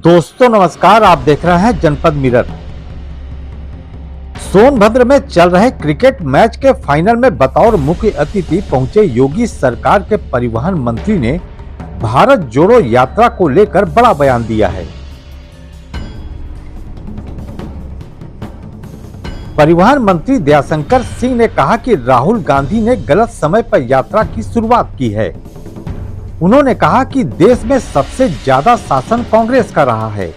दोस्तों नमस्कार, आप देख रहे हैं जनपद मिरर। सोनभद्र में चल रहे क्रिकेट मैच के फाइनल में बतौर मुख्य अतिथि पहुंचे योगी सरकार के परिवहन मंत्री ने भारत जोड़ो यात्रा को लेकर बड़ा बयान दिया है। परिवहन मंत्री दयाशंकर सिंह ने कहा कि राहुल गांधी ने गलत समय पर यात्रा की शुरुआत की है। उन्होंने कहा कि देश में सबसे ज्यादा शासन कांग्रेस का रहा है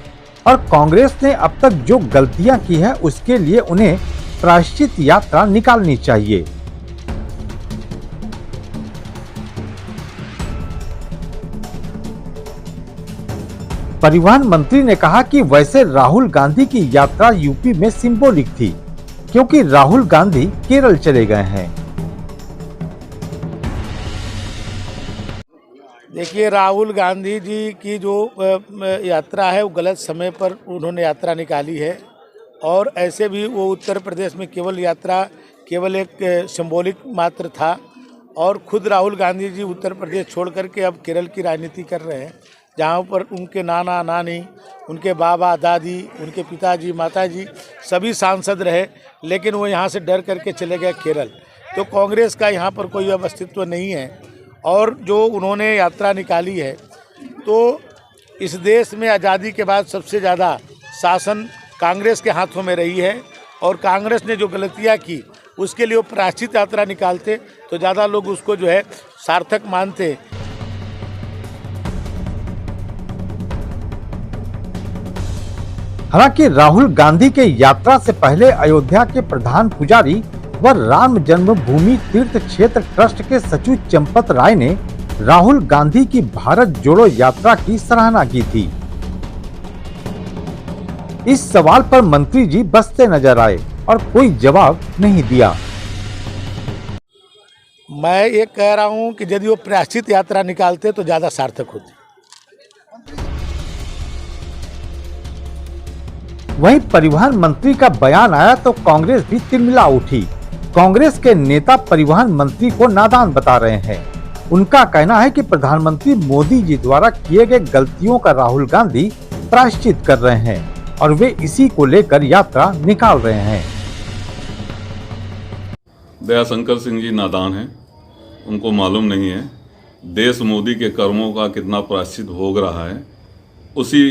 और कांग्रेस ने अब तक जो गलतियां की है उसके लिए उन्हें प्रायश्चित यात्रा निकालनी चाहिए। परिवहन मंत्री ने कहा कि वैसे राहुल गांधी की यात्रा यूपी में सिंबॉलिक थी, क्योंकि राहुल गांधी केरल चले गए हैं। देखिए, राहुल गांधी जी की जो यात्रा है वो गलत समय पर उन्होंने यात्रा निकाली है और ऐसे भी वो उत्तर प्रदेश में केवल एक सिंबॉलिक मात्र था और खुद राहुल गांधी जी उत्तर प्रदेश छोड़ करके अब केरल की राजनीति कर रहे हैं, जहाँ पर उनके नाना नानी, उनके बाबा दादी, उनके पिताजी माताजी सभी सांसद रहे, लेकिन वो यहाँ से डर करके चले गए केरल। तो कांग्रेस का यहाँ पर कोई अब अस्तित्व नहीं है। और जो उन्होंने यात्रा निकाली है, तो इस देश में आज़ादी के बाद सबसे ज़्यादा शासन कांग्रेस के हाथों में रही है और कांग्रेस ने जो गलतियां की उसके लिए वो प्रायश्चित यात्रा निकालते तो ज़्यादा लोग उसको जो है सार्थक मानते। हालांकि राहुल गांधी के यात्रा से पहले अयोध्या के प्रधान पुजारी व राम जन्मभूमि तीर्थ क्षेत्र ट्रस्ट के सचिव चंपत राय ने राहुल गांधी की भारत जोड़ो यात्रा की सराहना की थी। इस सवाल पर मंत्री जी बसते नजर आए और कोई जवाब नहीं दिया। मैं ये कह रहा हूं कि यदि वो प्रायश्चित यात्रा निकालते तो ज्यादा सार्थक होती। वहीं परिवहन मंत्री का बयान आया तो कांग्रेस भी तिलमिला उठी। कांग्रेस के नेता परिवहन मंत्री को नादान बता रहे हैं। उनका कहना है कि प्रधानमंत्री मोदी जी द्वारा किए गए गलतियों का राहुल गांधी प्रायश्चित कर रहे हैं और वे इसी को लेकर यात्रा निकाल रहे हैं। दयाशंकर सिंह जी नादान हैं, उनको मालूम नहीं है देश मोदी के कर्मों का कितना प्रायश्चित भोग रहा है। उसी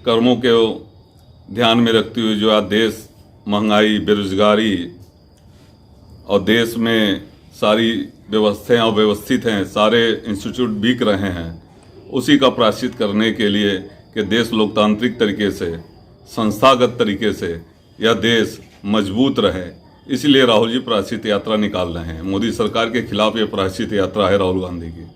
कर्मों के ध्यान में रखते हुए जो आज देश महंगाई, बेरोजगारी और देश में सारी व्यवस्थाएं अव्यवस्थित हैं, सारे इंस्टीट्यूट बिक रहे हैं, उसी का प्रायश्चित करने के लिए कि देश लोकतांत्रिक तरीके से, संस्थागत तरीके से यह देश मजबूत रहे, इसलिए राहुल जी प्रायश्चित यात्रा निकाल रहे हैं। मोदी सरकार के खिलाफ यह प्रायश्चित यात्रा है राहुल गांधी की।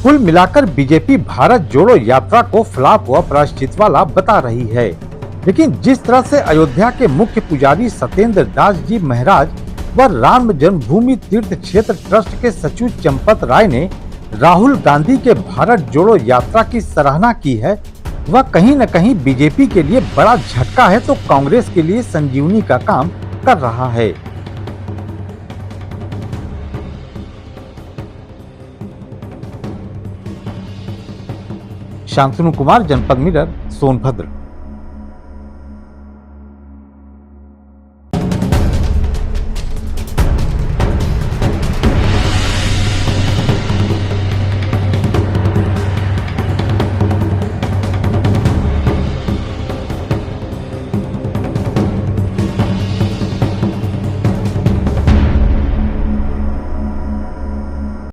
कुल मिलाकर बीजेपी भारत जोड़ो यात्रा को फ्लॉप व प्रायश्चित वाला बता रही है, लेकिन जिस तरह से अयोध्या के मुख्य पुजारी सत्येंद्र दास जी महाराज व राम जन्मभूमि तीर्थ क्षेत्र ट्रस्ट के सचिव चंपत राय ने राहुल गांधी के भारत जोड़ो यात्रा की सराहना की है, वह कहीं न कहीं बीजेपी के लिए बड़ा झटका है तो कांग्रेस के लिए संजीवनी का काम कर रहा है। शांतनु कुमार, जनपद मिरर, सोनभद्र।